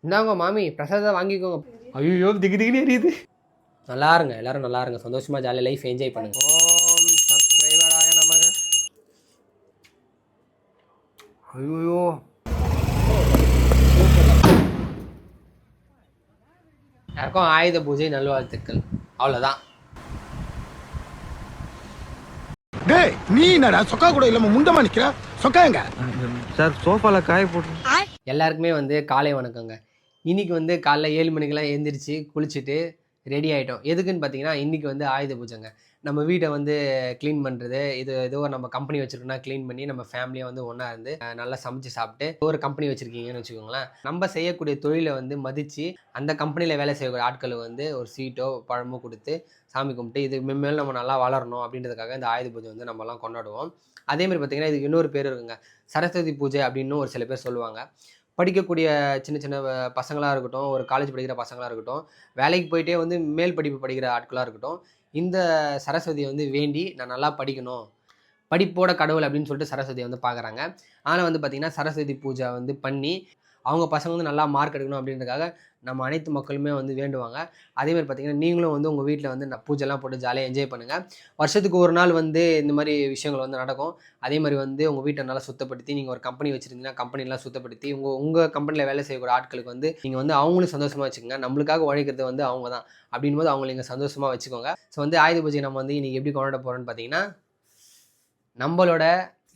இந்தாங்க மாமி பிரசாதம் வாங்கிக்கோங்க. ஐயோ திக்கு திக்குன்னு எரியுது. நல்லா இருங்க, எல்லாரும் நல்லா இருங்க, சந்தோஷமா ஜாலியாக லைஃப் என்ஜாய் பண்ணுங்க. ஓம் சப்ஸ்கிரைபராய நமக. ஐயோ யாருக்கும் ஆயுத பூஜை நல்வாழ்த்துக்கள். அவ்வளோதான். டேய் நீ என்னடா சொக்கா கூட இல்லாம முண்டமா நிக்கிற? சொக்காங்க சார் சோஃபால காய போட்டு. எல்லாருக்குமே வந்து காலை வணக்கங்க. இன்றைக்கி வந்து காலைல 7 மணிக்கெலாம் எழுந்திரிச்சு குளிச்சுட்டு ரெடி ஆகிட்டோம். எதுக்குன்னு பார்த்தீங்கன்னா இன்றைக்கி வந்து ஆயுத பூஜைங்க. நம்ம வீட்டை வந்து க்ளீன் பண்ணுறது, இது ஏதோ நம்ம கம்பெனி வச்சுருக்கோன்னா க்ளீன் பண்ணி நம்ம ஃபேமிலியாக வந்து ஒன்றா இருந்து நல்லா சமைச்சு சாப்பிட்டு ஒரு கம்பெனி வச்சுருக்கீங்கன்னு வச்சுக்கோங்களேன். நம்ம செய்யக்கூடிய தொழிலை வந்து மதித்து அந்த கம்பெனியில் வேலை செய்யக்கூடிய ஆட்களுக்கு வந்து ஒரு சீட்டோ பழமோ கொடுத்து சாமி கும்பிட்டு இது மென்மேலும் நம்ம நல்லா வளரணும் அப்படின்றதுக்காக இந்த ஆயுத பூஜை வந்து நம்மலாம் கொண்டாடுவோம். அதேமாதிரி பார்த்திங்கன்னா இதுக்கு இன்னொரு பேர் இருக்குங்க, சரஸ்வதி பூஜை அப்படின்னு ஒரு சில பேர் சொல்லுவாங்க. படிக்கக்கூடிய சின்ன சின்ன பசங்களாக இருக்கட்டும், ஒரு காலேஜ் படிக்கிற பசங்களாக இருக்கட்டும், வேலைக்கு போயிட்டே வந்து மேல் படிப்பு படிக்கிற ஆட்களாக இருக்கட்டும், இந்த சரஸ்வதியை வந்து வேண்டி நான் நல்லா படிக்கணும், படிப்போட கடவுள் அப்படின்னு சொல்லிட்டு சரஸ்வதியை வந்து பார்க்குறாங்க. ஆனால் வந்து பார்த்திங்கன்னா சரஸ்வதி பூஜை வந்து பண்ணி அவங்க பசங்க வந்து நல்லா மார்க் எடுக்கணும் அப்படின்றதுக்காக நம்ம அனைத்து மக்களுமே வந்து வேண்டுவாங்க. அதேமாதிரி பார்த்திங்கன்னா நீங்களும் வந்து உங்கள் வீட்டில் வந்து பூஜைலாம் போட்டு ஜாலியாக என்ஜாய் பண்ணுங்கள். வருஷத்துக்கு ஒரு நாள் வந்து இந்த மாதிரி விஷயங்கள் வந்து நடக்கும். அதே மாதிரி வந்து உங்கள் வீட்டை நல்லா சுத்தப்படுத்தி, நீங்கள் ஒரு கம்பெனி வச்சுருந்தீங்கன்னா கம்பெனிலாம் சுத்தப்படுத்தி உங்கள் கம்பெனியில் வேலை செய்யக்கூடிய ஆட்களுக்கு வந்து நீங்கள் வந்து அவங்களும் சந்தோஷமாக வச்சுக்கோங்க. நம்மளுக்காக உழைக்கிறது வந்து அவங்க தான். அப்படின் போது அவங்கள நீங்கள் சந்தோஷமாக வச்சுக்கோங்க. ஸோ வந்து ஆயுத பூஜை நம்ம வந்து இன்றைக்கி எப்படி கொண்டாட போகிறோன்னு பார்த்தீங்கன்னா, நம்மளோட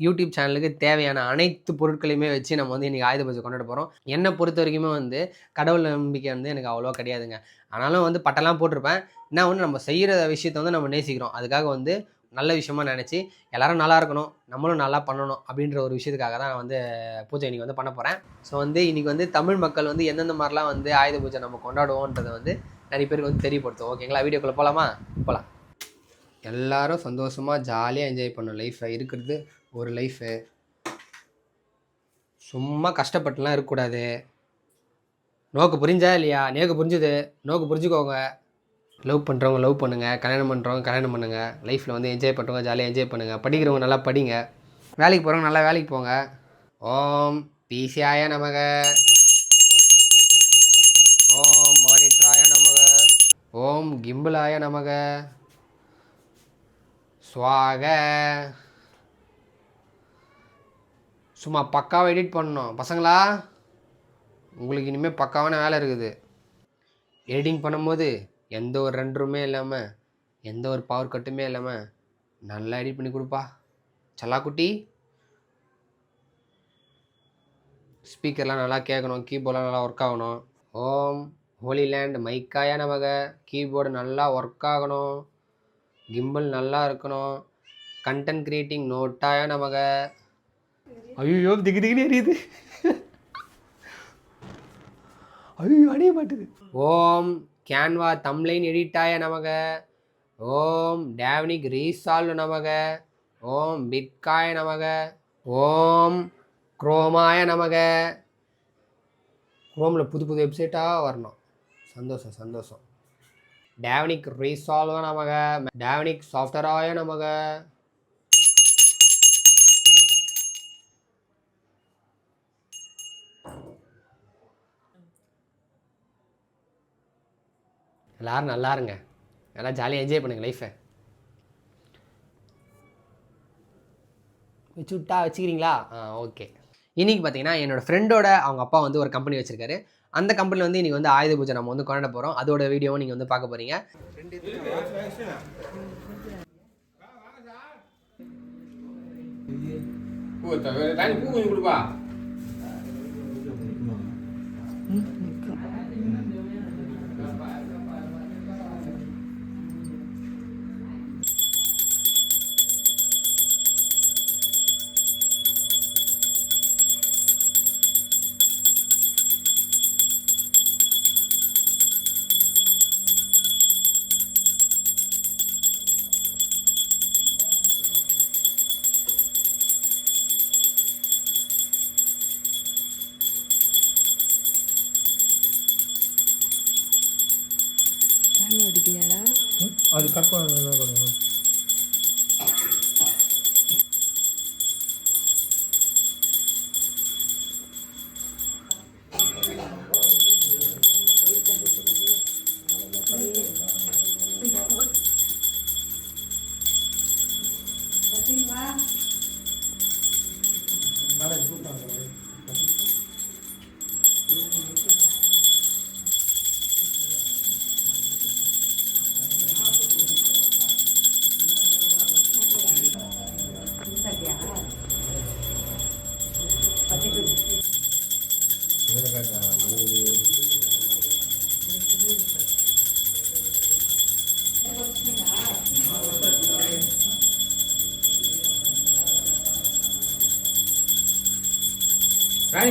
யூடியூப் சேனலுக்கு தேவையான அனைத்து பொருட்களையுமே வச்சு நம்ம வந்து இன்றைக்கி ஆயுத பூஜை கொண்டாட போகிறோம். என்னை பொறுத்த வரைக்குமே வந்து கடவுள் நம்பிக்கை வந்து எனக்கு அவ்வளோவா கிடையாதுங்க. ஆனாலும் வந்து பட்டெல்லாம் போட்டிருப்பேன். என்ன ஒன்று நம்ம செய்கிற விஷயத்தை வந்து நம்ம நேசிக்கிறோம். அதுக்காக வந்து நல்ல விஷயமா நினச்சி எல்லோரும் நல்லா இருக்கணும், நம்மளும் நல்லா பண்ணணும் அப்படின்ற ஒரு விஷயத்துக்காக தான் நான் வந்து பூஜை இன்றைக்கி வந்து பண்ண போகிறேன். ஸோ வந்து இன்றைக்கி வந்து தமிழ் மக்கள் வந்து எந்தெந்த மாதிரிலாம் வந்து ஆயுத பூஜை நம்ம கொண்டாடுவோன்றதை வந்து நிறைய பேருக்கு வந்து தெரியப்படுத்தும். ஓகேங்களா? வீடியோக்குள்ளே போகலாமா? போகலாம். எல்லோரும் சந்தோஷமாக ஜாலியாக என்ஜாய் பண்ணணும். லைஃப்பை இருக்கிறது ஒரு லைஃபு, சும்மா கஷ்டப்பட்டுலாம் இருக்கக்கூடாது. நோக்கு புரிஞ்சா இல்லையா? நேக்கு புரிஞ்சுது, நோக்கு புரிஞ்சுக்கோங்க. லவ் பண்ணுறவங்க லவ் பண்ணுங்கள், கல்யாணம் பண்ணுறவங்க கல்யாணம் பண்ணுங்கள். லைஃப்பில் வந்து என்ஜாய் பண்ணுறவங்க ஜாலியாக என்ஜாய் பண்ணுங்கள். படிக்கிறவங்க நல்லா படிங்க, வேலைக்கு போகிறவங்க நல்லா வேலைக்கு போங்க. ஓம் பீசியாய நமக, ஓம் மானிட்ராய நமக, ஓம் கிம்பிளாய நமக, ஸ்வாக. சும்மா பக்காவாக எடிட் பண்ணணும் பசங்களா. உங்களுக்கு இனிமேல் பக்காவான வேலை இருக்குது. எடிட்டிங் பண்ணும்போது எந்த ஒரு ரெண்டருமே இல்லாமல், எந்த ஒரு பவர் கட்டுமே இல்லாமல் நல்லா எடிட் பண்ணி கொடுப்பா சல்லாக்குட்டி. ஸ்பீக்கர்லாம் நல்லா கேட்கணும், கீபோர்டெலாம் நல்லா ஒர்க் ஆகணும். ஓம் ஹோலிலேண்ட் மைக்காய நமக, கீபோர்டு நல்லா ஒர்க் ஆகணும், கிம்பிள் நல்லா இருக்கணும். கண்டென்ட் கிரியேட்டிங் நோட்டாய நமக. ஐயோ திக்கு திக்குன்னு எரியுது. ஐயோ அடைய மாட்டுது. ஓம் கேன்வா தம்ப்லைன் எடிட்டாய நமக, ஓம் டேவ்னிக் ரீசால்வ் நமக, ஓம் பிட்காய நமக, ஓம் குரோமாய நமக. குரோமில் புது புது வெப்சைட்டாக வரணும். சந்தோஷம் சந்தோஷம். டேவ்னிக் ரீசால்வ் நமக, டேவ்னிக் சாஃப்ட்வேராய நமக. எல்லோரும் நல்லா இருங்க, நல்லா ஜாலியாக என்ஜாய் பண்ணுங்கள் லைஃப்பை. வச்சு விட்டா வச்சுக்கிறீங்களா? ஓகே. இன்றைக்கி பார்த்தீங்கன்னா என்னோடய ஃப்ரெண்டோட அவங்க அப்பா வந்து ஒரு கம்பெனி வச்சுருக்காரு. அந்த கம்பெனியில் வந்து இன்றைக்கி வந்து ஆயுத பூஜை நம்ம வந்து கொண்டாட போகிறோம். அதோட வீடியோவும் நீங்கள் வந்து பார்க்க போகிறீங்க. பூ கொஞ்சம் கொடுப்பா. அது கற்பனை பண்ணணும்.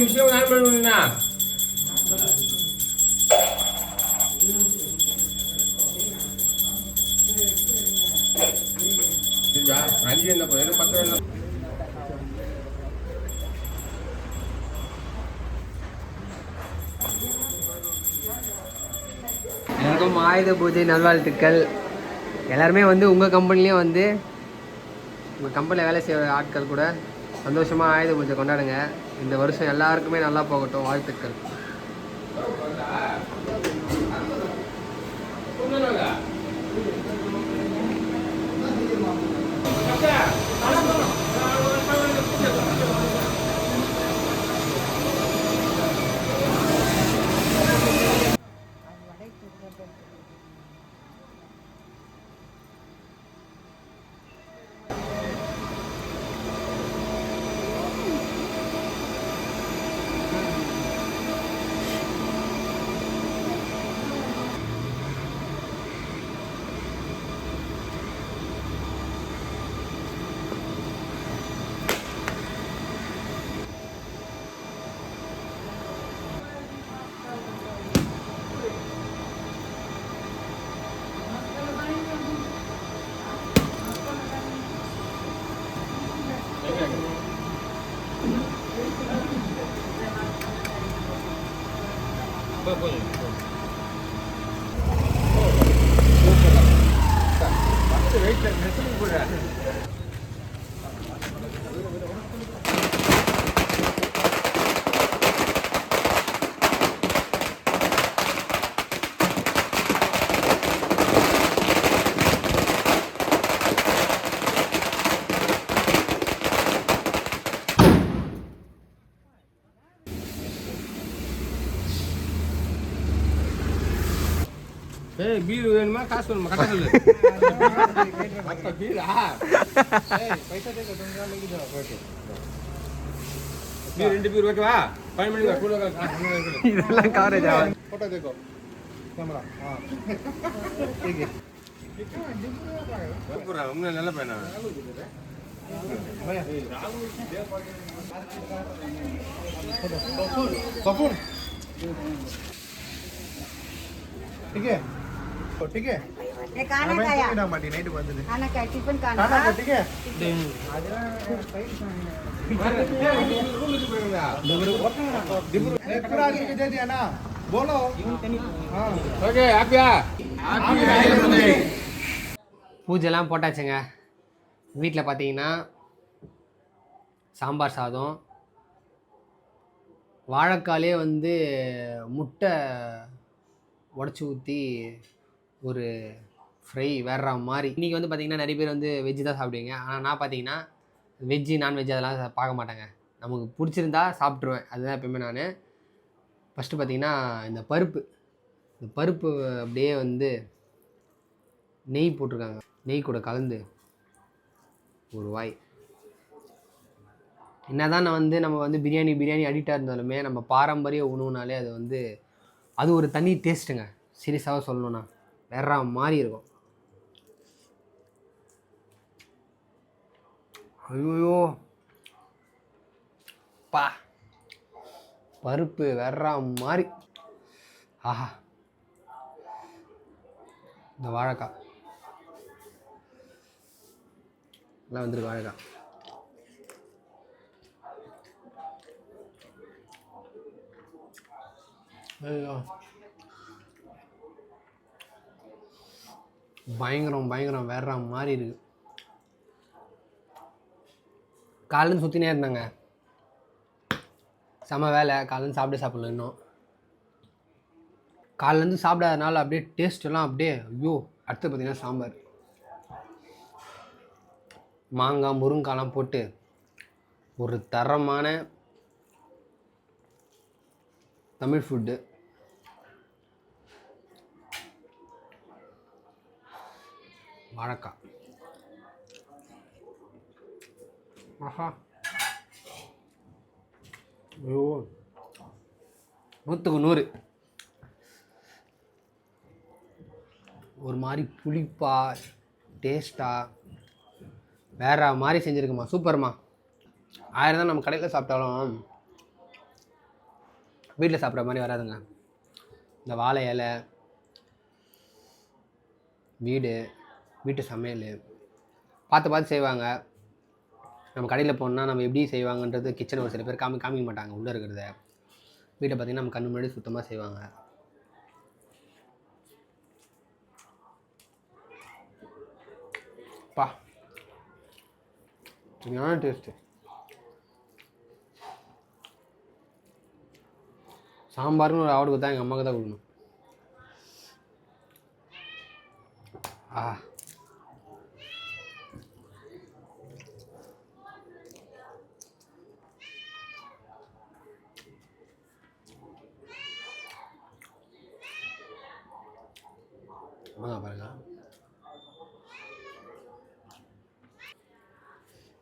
விஷயம் நான் பண்ணுவேன்னா அஞ்சு என்ன 10 வேணும். எல்லாருக்கும் ஆயுத பூஜை நல்வாழ்த்துக்கள். எல்லாருமே வந்து உங்கள் கம்பெனிலையும் வந்து உங்கள் கம்பெனியில் வேலை செய்கிற ஆட்கள் கூட சந்தோஷமாக ஆயுத பூஜை கொண்டாடுங்க. இந்த வருஷம் எல்லாருக்குமே நல்லா போகட்டும். வாழ்த்துக்கள். ஏய் பீர் வேணுமா காசு வேணுமா கட்ட சொல்லு மத்த பீரா பைசா தேக்க तुमरा लेके जाओ ஓகே பீர் 2 பீர் ஓகேவா 5 மணிக்கு வா கூட இதெல்லாம் கவரேஜ் ஆகும். फोटो देखो कैमरा हां ठीक है சூப்பரா உங்க நல்ல பையனா कपूर ठीक है तो ठीक है ये खाना खाया ना माटी नाइट बंद है खाना खाया टिफिन खाना खाना खा, ठीक है पूरा आदमी के दे दिया ना बोलो हाँ ஓகே ஹாப்பியா பூஜைலாம் போட்டாச்சுங்க. வீட்டில் பார்த்தீங்கன்னா சாம்பார் சாதம், வாழைக்காலே வந்து முட்டை உடச்சி ஊற்றி ஒரு ஃப்ரை வேற மாதிரி. இன்றைக்கி வந்து பார்த்திங்கன்னா நிறைய பேர் வந்து வெஜ்ஜு தான் சாப்பிடுவீங்க. ஆனால் நான் பார்த்தீங்கன்னா வெஜ்ஜு நான்வெஜ் அதெல்லாம் பார்க்க மாட்டேங்க. நமக்கு பிடிச்சிருந்தா சாப்பிட்ருவேன். அதுதான் எப்பவுமே நான். ஃபஸ்ட்டு பார்த்திங்கன்னா இந்த பருப்பு அப்படியே வந்து நெய் போட்டிருக்காங்க. நெய் கூட கலந்து ஒரு வாய். என்ன தான் நம்ம வந்து பிரியாணி அடிக்டாக இருந்தாலுமே நம்ம பாரம்பரிய உணவுனாலே அது வந்து அது ஒரு தனி டேஸ்ட்டுங்க. சீரியஸாக சொல்லணுன்னா வேற மாதிரி இருக்கும். ஐயோ பா பருப்பு வேற மாதிரி. ஆஹா இந்த வாழைக்காய் எல்லாம் வந்துருக்கு. வாழைக்காய் ஐயோ பயங்கரம் வேற மாதிரி இருக்கு. காலையில் சுற்றினே இருந்தாங்க. செம வேலை. காலையில் சாப்பிடல. இன்னும் காலையிலேருந்து சாப்பிடாதனால அப்படியே டேஸ்ட்டெல்லாம் அப்படியே ஐயோ. அடுத்து பார்த்திங்கன்னா சாம்பார், மாங்காய் முருங்காய்லாம் போட்டு ஒரு தரமான தமிழ் ஃபுட்டு. வாழைக்காய் ஆஹா ஐயோ 100க்கு 100. ஒரு மாதிரி புளிப்பா டேஸ்ட்டாக வேற மாதிரி செஞ்சுருக்குமா. சூப்பர்மா. 1000 தான் நம்ம கடையில் சாப்பிட்டாலும் வீட்டில் சாப்பிட்ற மாதிரி வராதுங்க. இந்த வாழை இலை, வீட்டு சமையல் பார்த்து பார்த்து செய்வாங்க. நம்ம கடையில் போனால் நம்ம எப்படி செய்வாங்கன்றது கிச்சனை ஒரு சில பேர் காமிக்க மாட்டாங்க உள்ளே இருக்கிறத. வீட்டை பார்த்திங்கன்னா நம்ம கண்ணு முன்னாடி சுத்தமாக செய்வாங்க. பா சரியான டேஸ்ட்டு. சாம்பார்னு ஒரு ஆர்டர் கொடுத்தா எங்கள் அம்மாவுக்கு தான் கொடுக்கணும். பாருங்க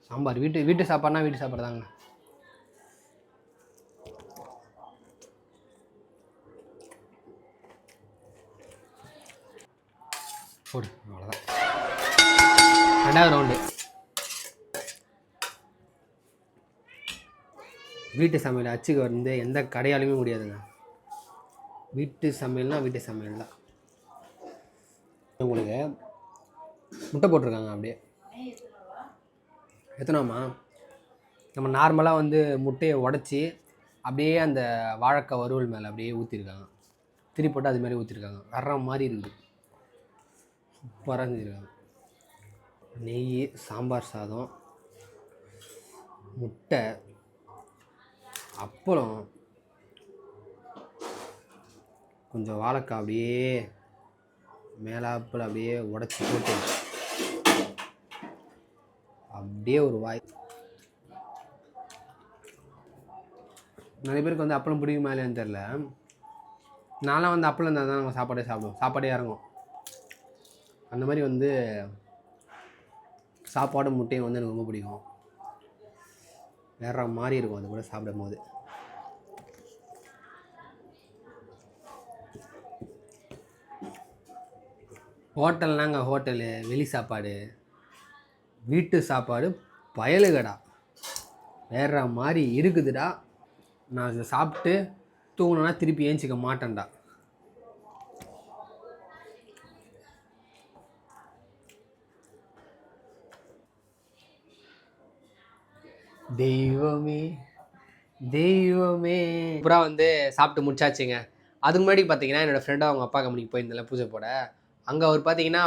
சாம்பார் வீட்டு சாப்பாடுனா வீட்டு சாப்பாடு தாங்க. போடு அவ்வளோதான். 2வது ரவுண்டு. வீட்டு சமையல் அச்சுக்கு வந்து எந்த கடையாலுமே முடியாதுங்க. வீட்டு சமையல்னா வீட்டு சமையல் தான். உங்களுக்கு முட்டை போட்டிருக்காங்க அப்படியே. எத்தனாமா நம்ம நார்மலாக வந்து முட்டையை உடச்சி அப்படியே அந்த வாழைக்காய் வறுவல் மேலே அப்படியே ஊற்றிருக்காங்க. திருப்பி போட்டு அது மாதிரி ஊற்றிருக்காங்க. வர்ற மாதிரி இருக்குது. சூப்பராக செஞ்சுருக்காங்க. நெய், சாம்பார் சாதம், முட்டை, அப்பளம், கொஞ்சம் வாழைக்காய் அப்படியே மேலாப்பில் அப்படியே உடச்சி போட்டு அப்படியே ஒரு வாய். நிறைய பேருக்கு வந்து அப்பளம் பிடிக்குமா இல்லையான்னு தெரில. நான்லாம் வந்து அப்பளம் இருந்தால் தான் நாங்கள் சாப்பிடுவோம். சாப்பாடே இறங்கும். அந்த மாதிரி வந்து சாப்பாடு முட்டையும் வந்து எனக்கு ரொம்ப பிடிக்கும். வேற மாதிரி இருக்கும் அது கூட சாப்பிடும் போது. ஹோட்டல்னாங்க ஹோட்டலு, வெளி சாப்பாடு, வீட்டு சாப்பாடு பயலுகடா வேற மாதிரி இருக்குதுடா. நான் இதை சாப்பிட்டு தூங்கினா திருப்பி ஏஞ்சிக்க மாட்டேன்டா. தெய்வமே தெய்வமே. அப்புறம் வந்து சாப்பிட்டு முடிச்சாச்சுங்க. அதுக்கு முன்னாடி பார்த்தீங்கன்னா என்னோடய ஃப்ரெண்டாக அவங்க அப்பா கம்பெனிக்கு போயிருந்தேன் பூஜை போட. அங்கே அவர் பார்த்தீங்கன்னா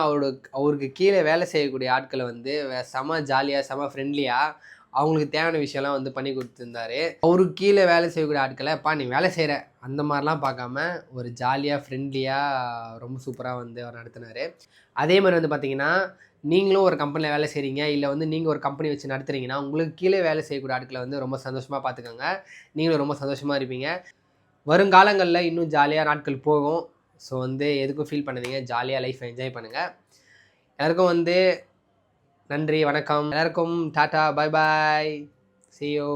அவருக்கு கீழே வேலை செய்யக்கூடிய ஆட்களை வந்து செம ஜாலியாக செம ஃப்ரெண்ட்லியாக அவங்களுக்கு தேவையான விஷயம்லாம் வந்து பண்ணி கொடுத்துருந்தாரு. அவருக்கு கீழே வேலை செய்யக்கூடிய ஆட்களை நீ வேலை செய்கிற அந்த மாதிரிலாம் பார்க்காம ஒரு ஜாலியாக ஃப்ரெண்ட்லியாக ரொம்ப சூப்பராக வந்து அவர் நடத்தினார். அதே மாதிரி வந்து பார்த்திங்கன்னா நீங்களும் ஒரு கம்பெனியில் வேலை செய்கிறீங்க, இல்லை வந்து நீங்கள் ஒரு கம்பெனி வச்சு நடத்துகிறீங்கன்னா உங்களுக்கு கீழே வேலை செய்யக்கூடிய ஆட்களை வந்து ரொம்ப சந்தோஷமாக பார்த்துக்கோங்க. நீங்களும் ரொம்ப சந்தோஷமாக இருப்பீங்க. வருங்காலங்களில் இன்னும் ஜாலியாக நாட்கள் போகும். ஸோ வந்து எதுக்கும் ஃபீல் பண்ணாதீங்க. ஜாலியாக லைஃப்பை என்ஜாய் பண்ணுங்கள். எல்லாருக்கும் வந்து நன்றி, வணக்கம். எல்லாருக்கும் tata, bye bye, see you.